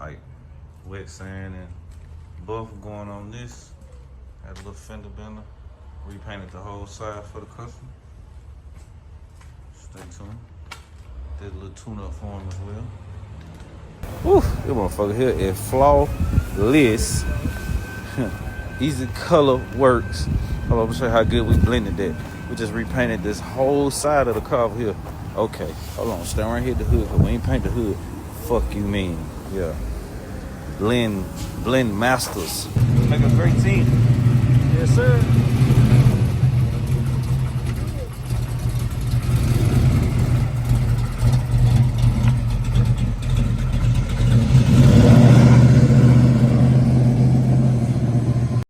like wet sand and buff going on this. Had a little fender bender. Repainted the whole side for the customer. Stay tuned. Did a little tune-up for him as well. Woo, this motherfucker here is flawless. Easy color works. Hold on, I'm gonna show you how good we blended that. We just repainted this whole side of the car over here. Okay, hold on, stand right here at the hood, cause we ain't paint the hood. Fuck you mean, yeah. Blend masters. Make a great team. Yes, sir.